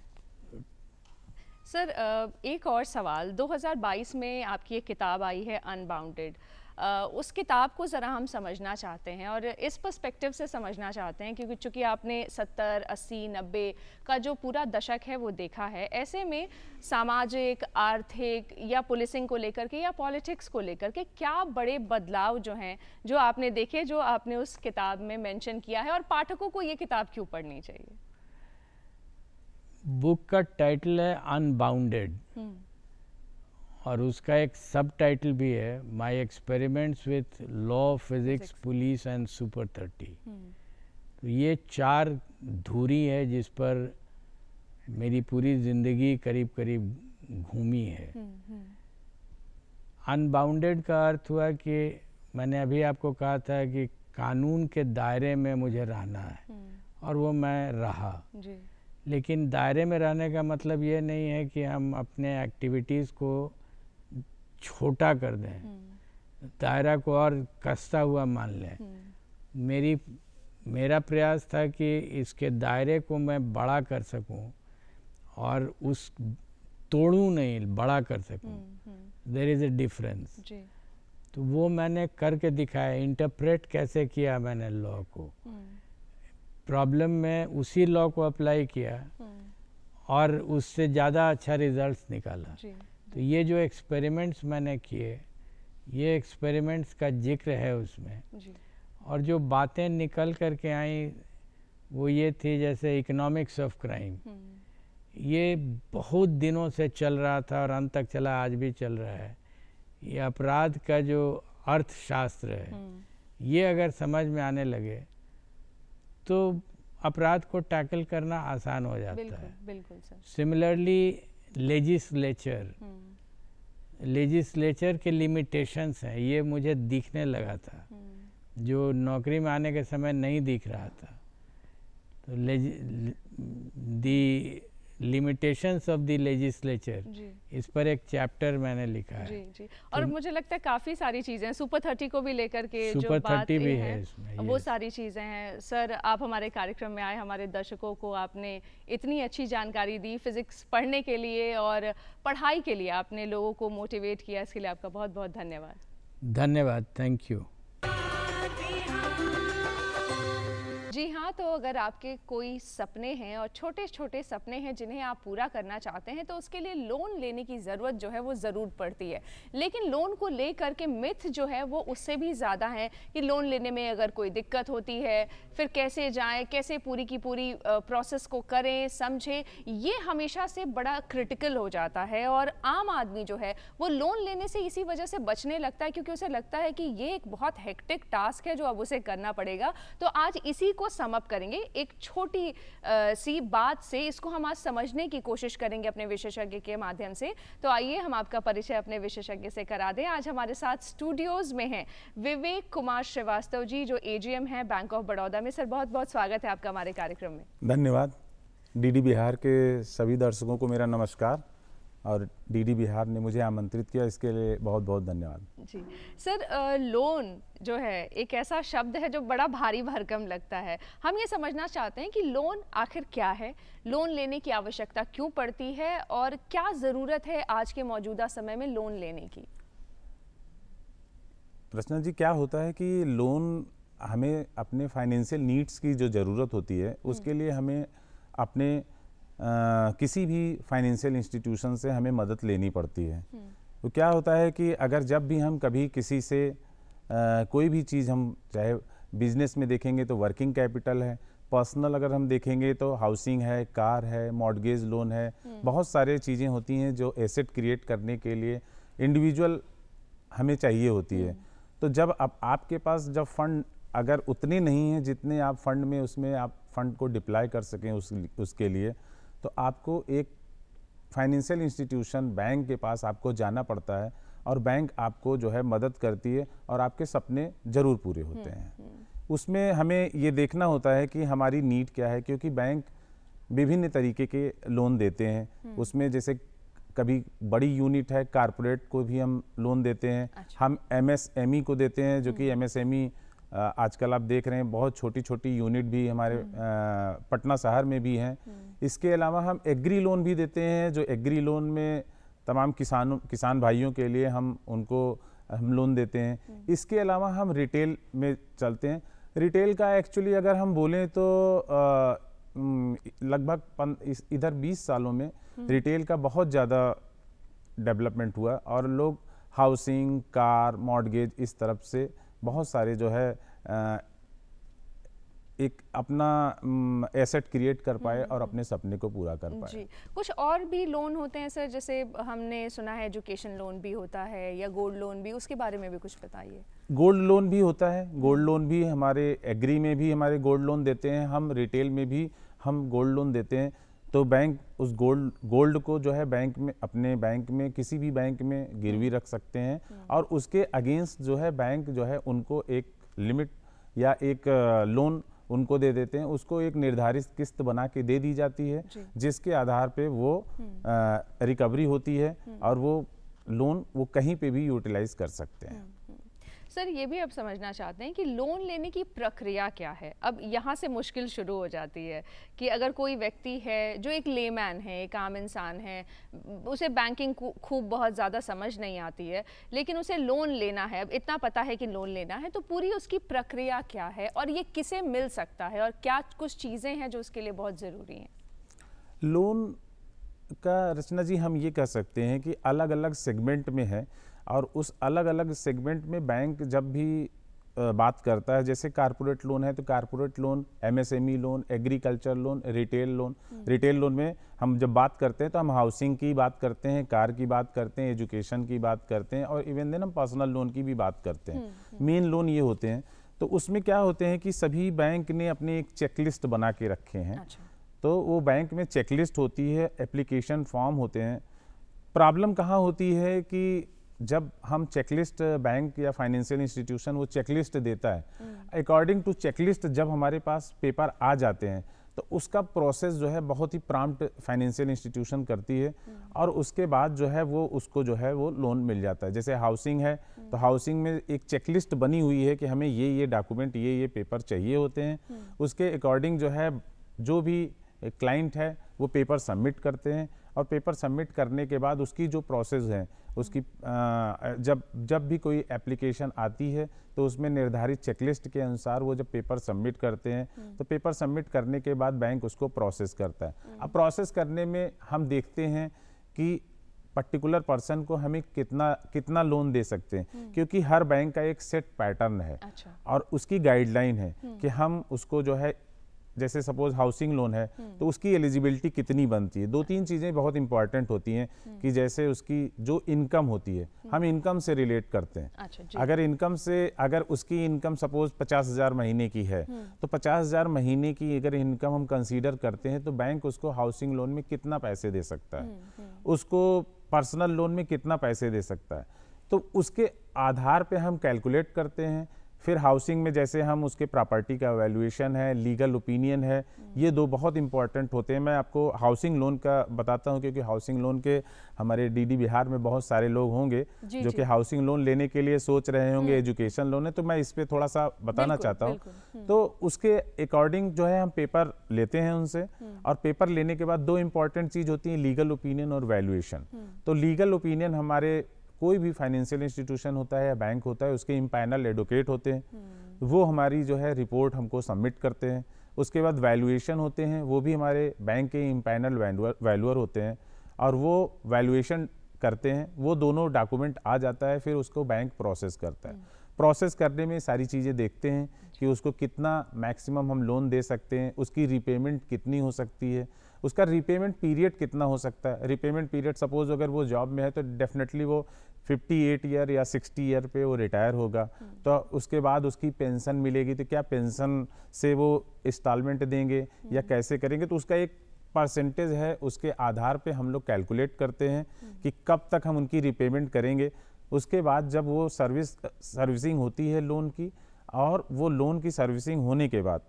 सर, एक और सवाल, 2022 में आपकी एक किताब आई है अनबाउंडेड। उस किताब को ज़रा हम समझना चाहते हैं और इस पर्सपेक्टिव से समझना चाहते हैं क्योंकि चूँकि आपने 70, 80, 90 का जो पूरा दशक है वो देखा है, ऐसे में सामाजिक, आर्थिक या पुलिसिंग को लेकर के या पॉलिटिक्स को लेकर के क्या बड़े बदलाव जो हैं जो आपने देखे, जो आपने उस किताब में मेंशन किया है, और पाठकों को ये किताब क्यों पढ़नी चाहिए? बुक का टाइटल है अनबाउंडेड और उसका एक सब टाइटल भी है my experiments with law, physics, police and super 30। तो ये 4 धुरी है जिस पर मेरी पूरी जिंदगी करीब करीब घूमी है। अनबाउंडेड का अर्थ हुआ कि मैंने अभी आपको कहा था कि कानून के दायरे में मुझे रहना है और वो मैं रहा जी। लेकिन दायरे में रहने का मतलब ये नहीं है कि हम अपने एक्टिविटीज़ को छोटा कर दें, दायरा को और कसता हुआ मान लें। मेरा प्रयास था कि इसके दायरे को मैं बड़ा कर सकूं और उस तोड़ूं नहीं, बड़ा कर सकूं। There is a difference. तो वो मैंने करके दिखाया, इंटरप्रेट कैसे किया मैंने लॉ को, प्रॉब्लम में उसी लॉ को अप्लाई किया और उससे ज़्यादा अच्छा रिजल्ट्स निकाला। तो ये जो एक्सपेरिमेंट्स मैंने किए, ये एक्सपेरिमेंट्स का जिक्र है उसमें जी। और जो बातें निकल कर के आई वो ये थी जैसे इकोनॉमिक्स ऑफ क्राइम, ये बहुत दिनों से चल रहा था और अंत तक चला, आज भी चल रहा है। ये अपराध का जो अर्थशास्त्र है, ये अगर समझ में आने लगे तो अपराध को टैकल करना आसान हो जाता है। बिल्कुल सर। सिमिलरली लेजिस्लेचर के लिमिटेशंस हैं, ये मुझे दिखने लगा था जो नौकरी में आने के समय नहीं दिख रहा था। तो दी लिमिटेशंस ऑफ द लेजिस्लेचर, इस पर एक चैप्टर मैंने लिखा है। जी। और मुझे लगता है काफ़ी सारी चीज़ें, सुपर 30 को भी लेकर के सुपर 30 भी है इसमें, वो सारी चीज़ें हैं। सर, आप हमारे कार्यक्रम में आए, हमारे दर्शकों को आपने इतनी अच्छी जानकारी दी, फिजिक्स पढ़ने के लिए और पढ़ाई के लिए आपने लोगों को मोटिवेट किया, इसके लिए आपका बहुत बहुत धन्यवाद। धन्यवाद, थैंक यू। जी हाँ, तो अगर आपके कोई सपने हैं और छोटे छोटे सपने हैं जिन्हें आप पूरा करना चाहते हैं तो उसके लिए लोन लेने की ज़रूरत जो है वो ज़रूर पड़ती है। लेकिन लोन को ले करके मिथ जो है वो उससे भी ज़्यादा है कि लोन लेने में अगर कोई दिक्कत होती है फिर कैसे जाएं, कैसे पूरी की पूरी प्रोसेस को करें, समझें, ये हमेशा से बड़ा क्रिटिकल हो जाता है। और आम आदमी जो है वो लोन लेने से इसी वजह से बचने लगता है क्योंकि उसे लगता है कि ये एक बहुत हेक्टिक टास्क है जो अब उसे करना पड़ेगा। तो आज इसी को सम अप करेंगे, एक छोटी सी बात से इसको हम आज समझने की कोशिश करेंगे अपने विशेषज्ञ के माध्यम से। तो आइए हम आपका परिचय अपने विशेषज्ञ से करा दें। आज हमारे साथ स्टूडियोज में हैं विवेक कुमार श्रीवास्तव जी, जो एजीएम हैं बैंक ऑफ बड़ौदा में। सर, बहुत बहुत स्वागत है आपका हमारे कार्यक्रम में। धन्यवाद। डीडी बिहार के सभी दर्शकों को मेरा नमस्कार और डीडी बिहार ने मुझे आमंत्रित किया, इसके लिए बहुत बहुत धन्यवाद। जी सर, लोन जो है एक ऐसा शब्द है जो बड़ा भारी भरकम लगता है। हम ये समझना चाहते हैं कि लोन आखिर क्या है, लोन लेने की आवश्यकता क्यों पड़ती है और क्या ज़रूरत है आज के मौजूदा समय में लोन लेने की। रचना जी, क्या होता है कि लोन हमें अपने फाइनेंशियल नीड्स की जो ज़रूरत होती है उसके लिए हमें अपने किसी भी फाइनेंशियल इंस्टीट्यूशन से हमें मदद लेनी पड़ती है। तो क्या होता है कि अगर जब भी हम कभी किसी से कोई भी चीज़, हम चाहे बिजनेस में देखेंगे तो वर्किंग कैपिटल है, पर्सनल अगर हम देखेंगे तो हाउसिंग है, कार है, मॉर्गेज लोन है, बहुत सारे चीज़ें होती हैं जो एसेट क्रिएट करने के लिए इंडिविजुअल हमें चाहिए होती है। तो जब अब आपके पास जब फंड अगर उतने नहीं हैं जितने आप फंड में उसमें आप फंड को डिप्लॉय कर सकें उसके लिए, तो आपको एक फाइनेंशियल इंस्टीट्यूशन बैंक के पास आपको जाना पड़ता है और बैंक आपको जो है मदद करती है और आपके सपने ज़रूर पूरे होते हैं। उसमें हमें ये देखना होता है कि हमारी नीड क्या है, क्योंकि बैंक विभिन्न तरीके के लोन देते हैं। उसमें जैसे कभी बड़ी यूनिट है, कारपोरेट को भी हम लोन देते हैं। अच्छा। हम MSME को देते हैं, जो कि MSME आजकल आप देख रहे हैं बहुत छोटी छोटी यूनिट भी हमारे पटना शहर में भी हैं। इसके अलावा हम एग्री लोन भी देते हैं, जो एग्री लोन में तमाम किसान भाइयों के लिए हम लोन देते हैं। इसके अलावा हम रिटेल में चलते हैं। रिटेल का एक्चुअली अगर हम बोलें तो लगभग इधर 20 सालों में रिटेल का बहुत ज़्यादा डेवलपमेंट हुआ और लोग हाउसिंग, कार, मॉर्गेज इस तरफ से बहुत सारे जो है एक अपना एसेट क्रिएट कर पाए और अपने सपने को पूरा कर पाए। जी, कुछ और भी लोन होते हैं सर, जैसे हमने सुना है एजुकेशन लोन भी होता है या गोल्ड लोन भी, उसके बारे में भी कुछ बताइए। गोल्ड लोन भी होता है, गोल्ड लोन भी हमारे एग्री में भी हमारे गोल्ड लोन देते हैं, हम रिटेल में भी हम गोल्ड लोन देते हैं। तो बैंक उस गोल्ड को जो है बैंक में, अपने बैंक में, किसी भी बैंक में गिरवी रख सकते हैं और उसके अगेंस्ट जो है बैंक जो है उनको एक लिमिट या एक लोन उनको दे देते हैं। उसको एक निर्धारित किस्त बना के दे दी जाती है, जिसके आधार पे वो रिकवरी होती है और वो लोन वो कहीं पे भी यूटिलाइज कर सकते हैं। सर ये भी अब समझना चाहते हैं कि लोन लेने की प्रक्रिया क्या है। अब यहाँ से मुश्किल शुरू हो जाती है कि अगर कोई व्यक्ति है जो एक लेमैन है, एक आम इंसान है, उसे बैंकिंग खूब बहुत ज़्यादा समझ नहीं आती है, लेकिन उसे लोन लेना है, अब इतना पता है कि लोन लेना है, तो पूरी उसकी प्रक्रिया क्या है और ये किसे मिल सकता है और क्या कुछ चीज़ें हैं जो उसके लिए बहुत ज़रूरी हैं? लोन का रचना जी हम ये कह सकते हैं कि अलग अलग सेगमेंट में है और उस अलग अलग सेगमेंट में बैंक जब भी बात करता है, जैसे कारपोरेट लोन है तो corporate loan, MSME loan, agriculture loan, retail loan. Retail loan में हम जब बात करते हैं तो हम हाउसिंग की बात करते हैं, कार की बात करते हैं, एजुकेशन की बात करते हैं और इवन देन हम पर्सनल लोन की भी बात करते हैं। मेन लोन ये होते हैं। तो उसमें क्या होते हैं कि सभी बैंक ने अपनी एक चेकलिस्ट बना के रखे हैं। अच्छा। तो वो बैंक में चेकलिस्ट होती है, एप्लीकेशन फॉर्म होते हैं। प्रॉब्लम कहाँ होती है कि जब हम चेकलिस्ट, बैंक या फाइनेंशियल इंस्टीट्यूशन वो चेकलिस्ट देता है, अकॉर्डिंग टू चेकलिस्ट जब हमारे पास पेपर आ जाते हैं तो उसका प्रोसेस जो है बहुत ही प्रॉम्प्ट फाइनेंशियल इंस्टीट्यूशन करती है और उसके बाद जो है वो उसको जो है वो लोन मिल जाता है। जैसे हाउसिंग है तो हाउसिंग में एक चेकलिस्ट बनी हुई है कि हमें ये डॉक्यूमेंट, ये पेपर चाहिए होते हैं। उसके अकॉर्डिंग जो है जो भी क्लाइंट है वो पेपर सबमिट करते हैं और पेपर सबमिट करने के बाद उसकी जो प्रोसेस है उसकी जब भी कोई एप्लीकेशन आती है तो उसमें निर्धारित चेकलिस्ट के अनुसार वो जब पेपर सबमिट करते हैं तो पेपर सबमिट करने के बाद बैंक उसको प्रोसेस करता है। अब प्रोसेस करने में हम देखते हैं कि पर्टिकुलर पर्सन को हमें कितना लोन दे सकते हैं, क्योंकि हर बैंक का एक सेट पैटर्न है। अच्छा। और उसकी गाइडलाइन है कि हम उसको जो है, जैसे सपोज हाउसिंग लोन है तो उसकी एलिजिबिलिटी कितनी बनती है। 2-3 चीज़ें बहुत इंपॉर्टेंट होती हैं कि जैसे उसकी जो इनकम होती है, हम इनकम से रिलेट करते हैं। अच्छा, अगर उसकी इनकम सपोज 50,000 महीने की है तो 50,000 महीने की अगर इनकम हम कंसीडर करते हैं तो बैंक उसको हाउसिंग लोन में कितना पैसे दे सकता है, उसको पर्सनल लोन में कितना पैसे दे सकता है। तो उसके आधार पे हम कैलकुलेट करते हैं। फिर हाउसिंग में जैसे हम उसके प्रॉपर्टी का वैल्यूएशन है, लीगल ओपिनियन है, ये 2 बहुत इंपॉर्टेंट होते हैं। मैं आपको हाउसिंग लोन का बताता हूँ क्योंकि हाउसिंग लोन के हमारे DD बिहार में बहुत सारे लोग होंगे जो कि हाउसिंग लोन लेने के लिए सोच रहे होंगे। एजुकेशन लोन है तो मैं इस पर थोड़ा सा बताना चाहता हूँ। तो उसके अकॉर्डिंग जो है हम पेपर लेते हैं उनसे और पेपर लेने के बाद 2 इंपॉर्टेंट चीज़ होती है, लीगल ओपिनियन और वैल्यूएशन। तो लीगल ओपिनियन हमारे कोई भी फाइनेंशियल इंस्टीट्यूशन होता है या बैंक होता है उसके इम्पैनल एडवोकेट होते हैं, वो हमारी जो है रिपोर्ट हमको सबमिट करते हैं। उसके बाद वैल्यूएशन होते हैं, वो भी हमारे बैंक के इम्पैनल वैल्यूअर होते हैं और वो वैल्यूएशन करते हैं। वो दोनों डॉक्यूमेंट आ जाता है, फिर उसको बैंक प्रोसेस करता है। प्रोसेस करने में सारी चीज़ें देखते हैं कि उसको कितना मैक्सिमम हम लोन दे सकते हैं, उसकी रीपेमेंट कितनी हो सकती है, उसका रीपेमेंट पीरियड कितना हो सकता है। रीपेमेंट पीरियड सपोज अगर वो जॉब में है तो डेफिनेटली वो 58 ईयर या 60 ईयर पे वो रिटायर होगा, तो उसके बाद उसकी पेंशन मिलेगी। तो क्या पेंशन से वो इंस्टॉलमेंट देंगे या कैसे करेंगे, तो उसका एक परसेंटेज है उसके आधार पे हम लोग कैलकुलेट करते हैं कि कब तक हम उनकी रिपेमेंट करेंगे। उसके बाद जब वो सर्विसिंग होती है लोन की, और वो लोन की सर्विसिंग होने के बाद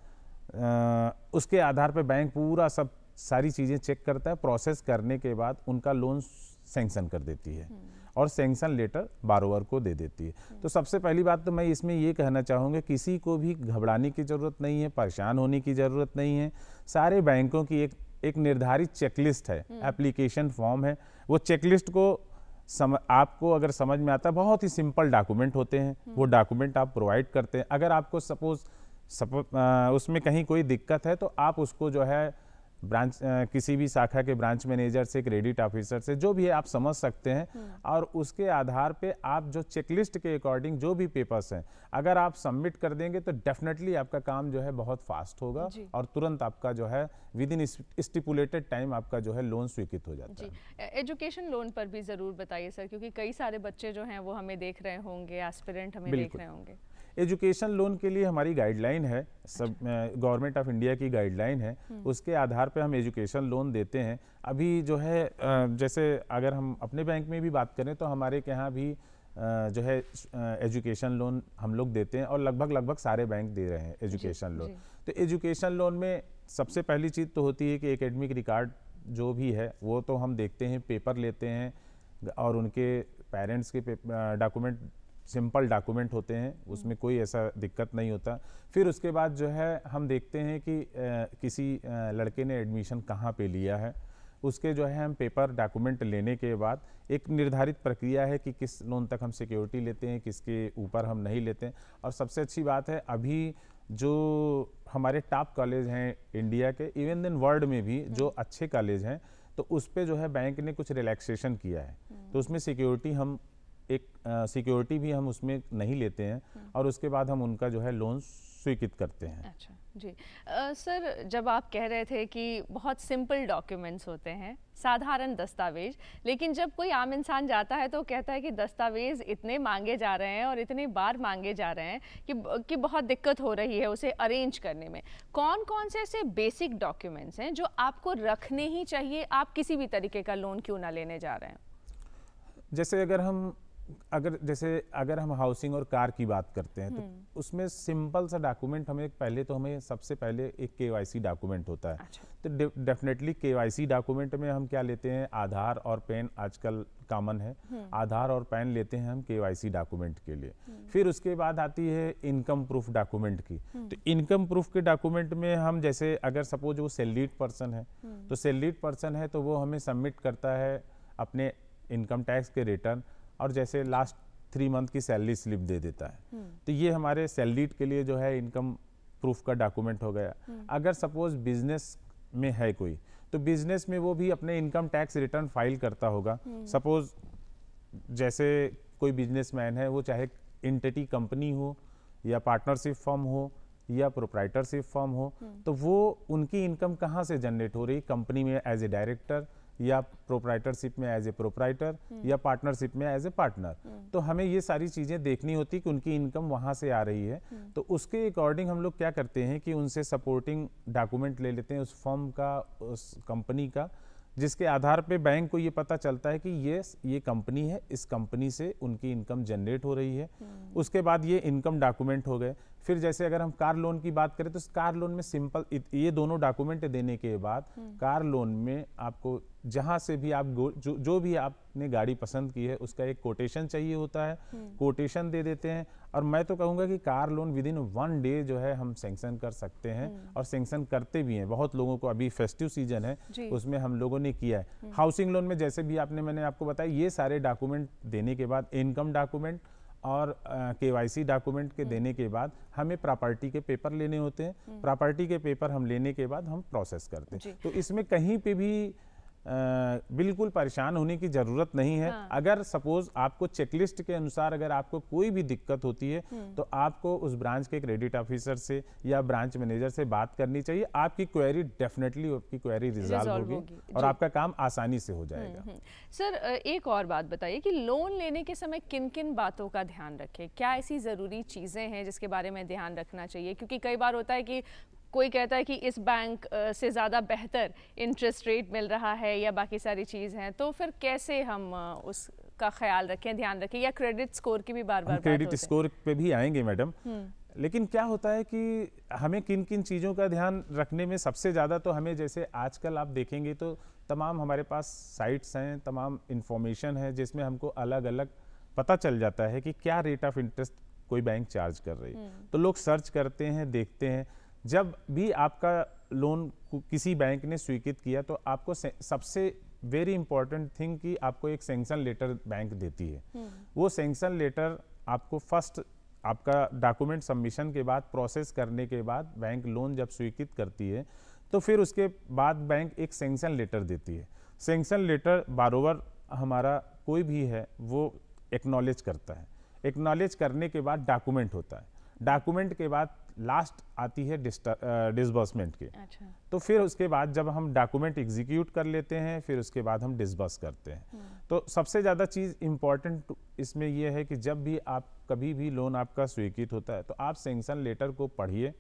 उसके आधार पे बैंक पूरा सारी चीज़ें चेक करता है। प्रोसेस करने के बाद उनका लोन सैंक्शन कर देती है और सैंक्शन लेटर बारोवर को दे देती है। तो सबसे पहली बात तो मैं इसमें ये कहना चाहूँगा, किसी को भी घबराने की ज़रूरत नहीं है, परेशान होने की ज़रूरत नहीं है। सारे बैंकों की एक निर्धारित चेकलिस्ट है, एप्लीकेशन फॉर्म है। वो चेकलिस्ट को आपको अगर समझ में आता है, बहुत ही सिंपल डॉक्यूमेंट होते हैं, वो डॉक्यूमेंट आप प्रोवाइड करते हैं। अगर आपको सपोज उसमें कहीं कोई दिक्कत है तो आप उसको जो है ब्रांच किसी भी शाखा के ब्रांच मैनेजर से, क्रेडिट ऑफिसर से, जो भी है आप समझ सकते हैं, और उसके आधार पे आप जो चेकलिस्ट के अकॉर्डिंग जो भी पेपर्स हैं अगर आप सबमिट कर देंगे तो डेफिनेटली आपका काम जो है बहुत फास्ट होगा और तुरंत आपका जो है विद इन स्टिपुलेटेड टाइम आपका जो है लोन स्वीकृत हो जाता है। एजुकेशन लोन पर भी ज़रूर बताइए सर, क्योंकि कई सारे बच्चे जो हैं वो हमें देख रहे होंगे, एस्पिरेंट हमें देख रहे होंगे। एजुकेशन लोन के लिए हमारी गाइडलाइन है, सब गवर्नमेंट ऑफ इंडिया की गाइडलाइन है, उसके आधार पे हम एजुकेशन लोन देते हैं। अभी जो है जैसे अगर हम अपने बैंक में भी बात करें तो हमारे के यहाँ भी जो है एजुकेशन लोन हम लोग देते हैं, और लगभग सारे बैंक दे रहे हैं एजुकेशन लोन। तो एजुकेशन लोन में सबसे पहली चीज़ तो होती है कि एकेडमिक रिकॉर्ड जो भी है वो तो हम देखते हैं, पेपर लेते हैं, और उनके पेरेंट्स के डॉक्यूमेंट सिंपल डॉक्यूमेंट होते हैं, उसमें कोई ऐसा दिक्कत नहीं होता। फिर उसके बाद जो है हम देखते हैं कि किसी लड़के ने एडमिशन कहाँ पे लिया है, उसके जो है हम पेपर डॉक्यूमेंट लेने के बाद एक निर्धारित प्रक्रिया है कि किस लोन तक हम सिक्योरिटी लेते हैं, किसके ऊपर हम नहीं लेते हैं। और सबसे अच्छी बात है, अभी जो हमारे टॉप कॉलेज हैं इंडिया के, इवन दिन वर्ल्ड में भी जो अच्छे कॉलेज हैं, तो उस पर जो है बैंक ने कुछ रिलैक्सेशन किया है। तो उसमें सिक्योरिटी भी हम उसमें नहीं लेते हैं, और उसके बाद हम उनका जो है लोन स्वीकृत करते हैं। अच्छा जी। सर, जब आप कह रहे थे कि बहुत सिंपल डॉक्यूमेंट्स होते हैं, साधारण दस्तावेज, लेकिन जब कोई आम इंसान जाता है तो कहता है कि दस्तावेज इतने मांगे जा रहे हैं और इतने बार मांगे जा रहे हैं कि बहुत दिक्कत हो रही है उसे अरेंज करने में। कौन कौन से ऐसे बेसिक डॉक्यूमेंट्स हैं जो आपको रखने ही चाहिए, आप किसी भी तरीके का लोन क्यों ना लेने जा रहे हैं? जैसे अगर हम हाउसिंग और कार की बात करते हैं तो उसमें सिंपल सा डॉक्यूमेंट हमें सबसे पहले एक केवाईसी डॉक्यूमेंट होता है। अच्छा। तो डेफिनेटली केवाईसी डॉक्यूमेंट में हम क्या लेते हैं, आधार और पैन आजकल कॉमन है, आधार और पैन लेते हैं हम केवाईसी डॉक्यूमेंट के लिए। फिर उसके बाद आती है इनकम प्रूफ डॉक्यूमेंट की। तो इनकम प्रूफ के डॉक्यूमेंट में हम जैसे अगर सपोज वो सैलरीड पर्सन है, तो सैलरीड पर्सन है तो वो हमें सबमिट करता है अपने इनकम टैक्स के रिटर्न, और जैसे लास्ट 3 मंथ की सैलरी स्लिप दे देता है। तो ये हमारे सैलरीड के लिए जो है इनकम प्रूफ का डॉक्यूमेंट हो गया। अगर सपोज बिजनेस में है कोई, तो बिजनेस में वो भी अपने इनकम टैक्स रिटर्न फाइल करता होगा। सपोज जैसे कोई बिजनेसमैन है, वो चाहे एंटिटी कंपनी हो या पार्टनरशिप फर्म हो या प्रोप्राइटरशिप फर्म हो, तो वो उनकी इनकम कहाँ से जनरेट हो रही, कंपनी में एज ए डायरेक्टर, या प्रोप्राइटरशिप में एज ए प्रोप्राइटर, या पार्टनरशिप में एज ए पार्टनर। तो हमें ये सारी चीज़ें देखनी होती कि उनकी इनकम वहाँ से आ रही है। तो उसके अकॉर्डिंग हम लोग क्या करते हैं कि उनसे सपोर्टिंग डॉक्यूमेंट ले लेते हैं उस फर्म का, उस कंपनी का, जिसके आधार पे बैंक को ये पता चलता है कि ये कंपनी है, इस कंपनी से उनकी इनकम जनरेट हो रही है। उसके बाद ये इनकम डॉक्यूमेंट हो गए। फिर जैसे अगर हम कार लोन की बात करें तो कार लोन में सिंपल ये दोनों डॉक्यूमेंट देने के बाद कार लोन में आपको जहां से भी आप जो भी आपने गाड़ी पसंद की है उसका एक कोटेशन चाहिए होता है, कोटेशन दे देते हैं। और मैं तो कहूँगा कि car loan with in 1 day जो है हम सैंक्शन कर सकते हैं, और सैंक्शन करते भी हैं। बहुत लोगों को, अभी फेस्टिव सीजन है उसमें हम लोगों ने किया है। हाउसिंग लोन में जैसे भी मैंने आपको बताया, ये सारे डॉक्यूमेंट देने के बाद, इनकम डॉक्यूमेंट और केवाईसी डॉक्यूमेंट के देने के बाद हमें प्रॉपर्टी के पेपर लेने होते हैं। प्रॉपर्टी के पेपर हम लेने के बाद हम प्रोसेस करते हैं। तो इसमें कहीं पे भी बिल्कुल परेशान होने की जरूरत नहीं है। हाँ। अगर सपोज आपको चेकलिस्ट के अनुसार अगर आपको कोई भी दिक्कत होती है तो आपको उस ब्रांच के क्रेडिट ऑफिसर से या ब्रांच मैनेजर से बात करनी चाहिए। आपकी क्वेरी डेफिनेटली आपकी क्वेरी रिजॉल्व होगी और आपका काम आसानी से हो जाएगा। सर, एक और बात बताइए कि लोन लेने के समय किन किन बातों का ध्यान रखें? क्या ऐसी ज़रूरी चीज़ें हैं जिसके बारे में ध्यान रखना चाहिए? क्योंकि कई बार होता है कि कोई कहता है कि इस बैंक से ज़्यादा बेहतर इंटरेस्ट रेट मिल रहा है या बाकी सारी चीज़ हैं, तो फिर कैसे हम उसका ख्याल रखें, ध्यान रखें, या क्रेडिट स्कोर की भी बार बार क्रेडिट स्कोर पे भी आएंगे मैडम। लेकिन क्या होता है कि हमें किन किन चीज़ों का ध्यान रखने में सबसे ज़्यादा, तो हमें जैसे आजकल आप देखेंगे तो तमाम हमारे पास साइट्स हैं, तमाम इंफॉर्मेशन है जिसमें हमको अलग अलग पता चल जाता है कि क्या रेट ऑफ इंटरेस्ट कोई बैंक चार्ज कर रही है। तो लोग सर्च करते हैं, देखते हैं। जब भी आपका लोन किसी बैंक ने स्वीकृत किया तो आपको सबसे वेरी इंपॉर्टेंट थिंग कि आपको एक सैंक्शन लेटर बैंक देती है। वो सैंक्शन लेटर आपको फर्स्ट आपका डॉक्यूमेंट सबमिशन के बाद प्रोसेस करने के बाद बैंक लोन जब स्वीकृत करती है तो फिर उसके बाद बैंक एक सैंक्शन लेटर देती है। सैंक्शन लेटर बारोवर हमारा कोई भी है वो एक्नॉलेज करता है। एक्नॉलेज करने के बाद डॉक्यूमेंट होता है। डॉक्यूमेंट के बाद लास्ट आती है डिसबर्समेंट की। अच्छा। तो फिर उसके बाद जब हम डॉक्यूमेंट एग्जीक्यूट कर लेते हैं फिर उसके बाद हम डिसबर्स करते हैं। तो सबसे ज़्यादा चीज़ इम्पॉर्टेंट इसमें यह है कि जब भी आप कभी भी लोन आपका स्वीकृत होता है तो आप सैंक्शन लेटर को पढ़िए,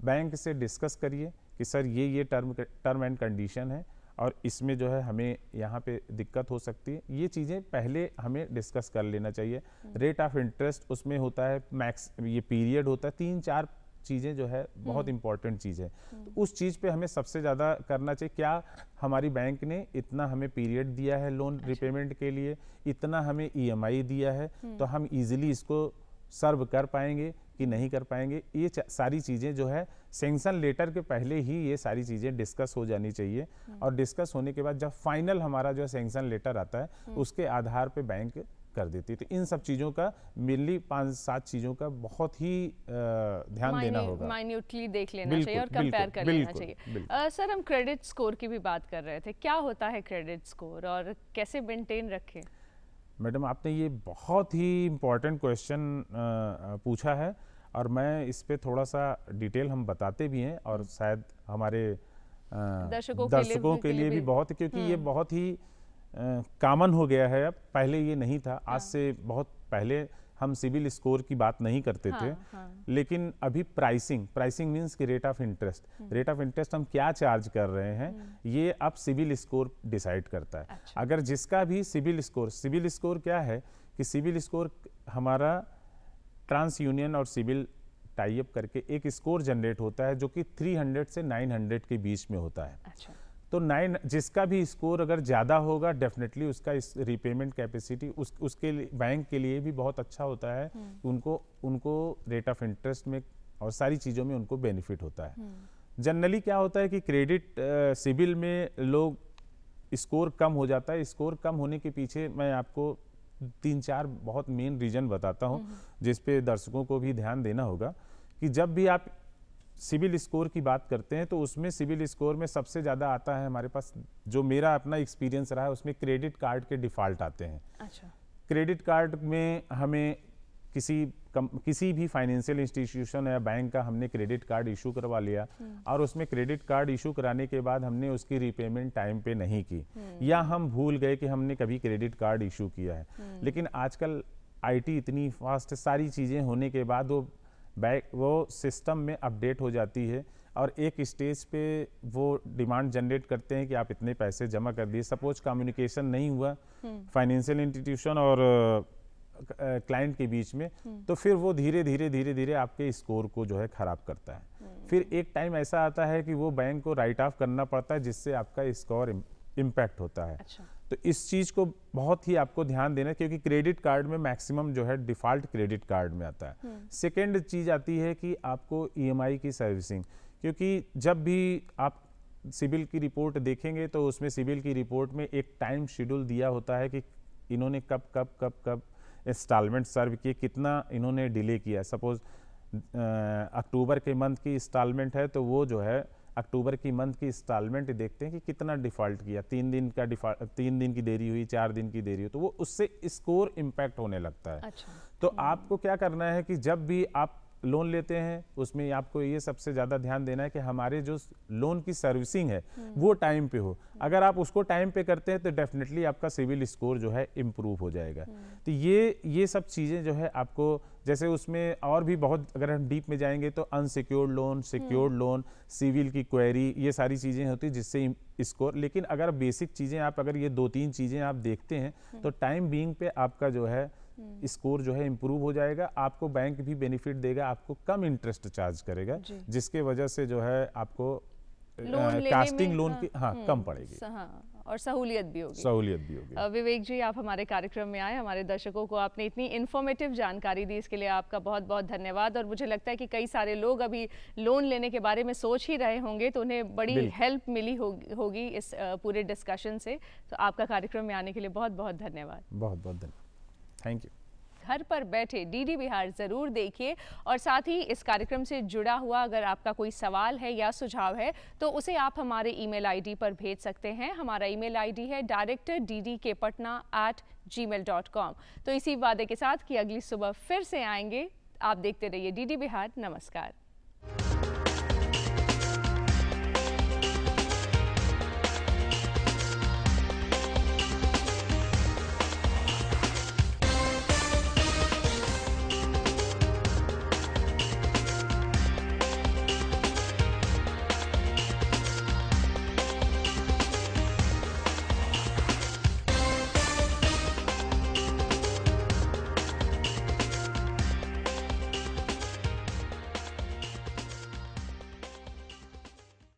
बैंक से डिस्कस करिए कि सर ये टर्म एंड कंडीशन है और इसमें जो है हमें यहाँ पे दिक्कत हो सकती है। ये चीज़ें पहले हमें डिस्कस कर लेना चाहिए। रेट ऑफ इंटरेस्ट उसमें होता है, मैक्स ये पीरियड होता है, 3-4 चीज़ें जो है बहुत इंपॉर्टेंट चीज़ है। तो उस चीज़ पे हमें सबसे ज़्यादा करना चाहिए, क्या हमारी बैंक ने इतना हमें पीरियड दिया है लोन रिपेमेंट के लिए, इतना हमें EMI दिया है, तो हम इजीली इसको सर्व कर पाएंगे कि नहीं कर पाएंगे। ये सारी चीज़ें जो है सैंक्शन लेटर के पहले ही ये सारी चीज़ें डिस्कस हो जानी चाहिए। और डिस्कस होने के बाद जब फाइनल हमारा जो सैंक्शन लेटर आता है उसके आधार पे बैंक कर देती है। तो इन सब चीज़ों का मेनली 5-7 चीज़ों का बहुत ही ध्यान देना होगा, माइन्यूटली देख लेना चाहिए और कंपेयर कर लेना चाहिए। सर, हम क्रेडिट स्कोर की भी बात कर रहे थे, क्या होता है क्रेडिट स्कोर और कैसे मेंटेन रखें? मैडम, आपने ये बहुत ही इम्पॉर्टेंट क्वेश्चन पूछा है और मैं इस पे थोड़ा सा डिटेल हम बताते भी हैं और शायद हमारे दर्शकों के लिए भी बहुत, क्योंकि ये बहुत ही कॉमन हो गया है। अब पहले ये नहीं था, आज से बहुत पहले हम सिबिल स्कोर की बात नहीं करते थे। लेकिन अभी प्राइसिंग मींस कि रेट ऑफ इंटरेस्ट हम क्या चार्ज कर रहे हैं ये अब सिबिल स्कोर डिसाइड करता है। अच्छा। अगर जिसका भी सिबिल स्कोर क्या है कि सिबिल स्कोर हमारा ट्रांस यूनियन और सिबिल टाई अप करके एक स्कोर जनरेट होता है जो कि 300 से 900 के बीच में होता है। अच्छा। तो 9 जिसका भी स्कोर अगर ज़्यादा होगा डेफिनेटली उसका इस रिपेमेंट कैपेसिटी उसके लिए बैंक के लिए भी बहुत अच्छा होता है। उनको रेट ऑफ इंटरेस्ट में और सारी चीज़ों में उनको बेनिफिट होता है। जनरली क्या होता है कि क्रेडिट सिबिल में लोग स्कोर कम हो जाता है। स्कोर कम होने के पीछे मैं आपको 3-4 बहुत मेन रीजन बताता हूँ जिस पे दर्शकों को भी ध्यान देना होगा कि जब भी आप सिबिल स्कोर की बात करते हैं तो उसमें सिबिल स्कोर में सबसे ज़्यादा आता है हमारे पास, जो मेरा अपना एक्सपीरियंस रहा है उसमें क्रेडिट कार्ड के डिफ़ॉल्ट आते हैं। अच्छा। क्रेडिट कार्ड में हमें किसी भी फाइनेंशियल इंस्टीट्यूशन या बैंक का हमने क्रेडिट कार्ड इशू करवा लिया और उसमें क्रेडिट कार्ड इशू कराने के बाद हमने उसकी रीपेमेंट टाइम पे नहीं की या हम भूल गए कि हमने कभी क्रेडिट कार्ड इशू किया है। लेकिन आजकल IT इतनी फास्ट, सारी चीज़ें होने के बाद वो सिस्टम में अपडेट हो जाती है और एक स्टेज पे वो डिमांड जनरेट करते हैं कि आप इतने पैसे जमा कर दिए। सपोज कम्युनिकेशन नहीं हुआ फाइनेंशियल इंस्टीट्यूशन और क्लाइंट के बीच में, तो फिर वो धीरे धीरे आपके स्कोर को जो है ख़राब करता है। फिर एक टाइम ऐसा आता है कि वो बैंक को राइट ऑफ करना पड़ता है जिससे आपका स्कोर इम्पैक्ट होता है। अच्छा। तो इस चीज़ को बहुत ही आपको ध्यान देना है क्योंकि क्रेडिट कार्ड में मैक्सिमम जो है डिफ़ॉल्ट क्रेडिट कार्ड में आता है। सेकेंड चीज़ आती है कि आपको EMI की सर्विसिंग, क्योंकि जब भी आप सिबिल की रिपोर्ट देखेंगे तो उसमें सिबिल की रिपोर्ट में एक टाइम शेड्यूल दिया होता है कि इन्होंने कब इंस्टॉलमेंट सर्व किए, कितना इन्होंने डिले किया। सपोज अक्टूबर के मंथ की इंस्टॉलमेंट है तो वो जो है अक्टूबर की मंथ की इंस्टॉलमेंट देखते हैं कि कितना डिफ़ॉल्ट किया, 3 दिन की देरी हुई, 4 दिन की देरी हुई, तो वो उससे स्कोर इम्पैक्ट होने लगता है। अच्छा। तो आपको क्या करना है कि जब भी आप लोन लेते हैं उसमें आपको ये सबसे ज़्यादा ध्यान देना है कि हमारे जो लोन की सर्विसिंग है वो टाइम पे हो। अगर आप उसको टाइम पे करते हैं तो डेफिनेटली आपका सिविल स्कोर जो है इम्प्रूव हो जाएगा। तो ये सब चीज़ें जो है आपको, जैसे उसमें और भी बहुत, अगर हम डीप में जाएंगे तो unsecured loan, secured loan, CIBIL की क्वेरी, ये सारी चीज़ें होती हैं जिससे स्कोर। लेकिन अगर बेसिक चीज़ें आप अगर ये 2-3 चीज़ें आप देखते हैं तो टाइम बीइंग पे आपका जो है स्कोर जो है इम्प्रूव हो जाएगा। आपको बैंक भी बेनिफिट देगा, आपको कम इंटरेस्ट चार्ज करेगा, जिसके वजह से जो है आपको कास्टिंग लोन की कम पड़ेगी और सहूलियत भी होगी। विवेक जी, आप हमारे कार्यक्रम में आए, हमारे दर्शकों को आपने इतनी इन्फॉर्मेटिव जानकारी दी, इसके लिए आपका बहुत बहुत धन्यवाद। और मुझे लगता है कि कई सारे लोग अभी लोन लेने के बारे में सोच ही रहे होंगे तो उन्हें बड़ी हेल्प मिली होगी इस पूरे डिस्कशन से। तो आपका कार्यक्रम में आने के लिए बहुत बहुत धन्यवाद। बहुत बहुत धन्यवाद, थैंक यू। घर पर बैठे डीडी बिहार ज़रूर देखिए और साथ ही इस कार्यक्रम से जुड़ा हुआ अगर आपका कोई सवाल है या सुझाव है तो उसे आप हमारे ईमेल आईडी पर भेज सकते हैं। हमारा ईमेल आईडी है directorddkpatna@gmail.com। तो इसी वादे के साथ कि अगली सुबह फिर से आएंगे। आप देखते रहिए डीडी बिहार। नमस्कार।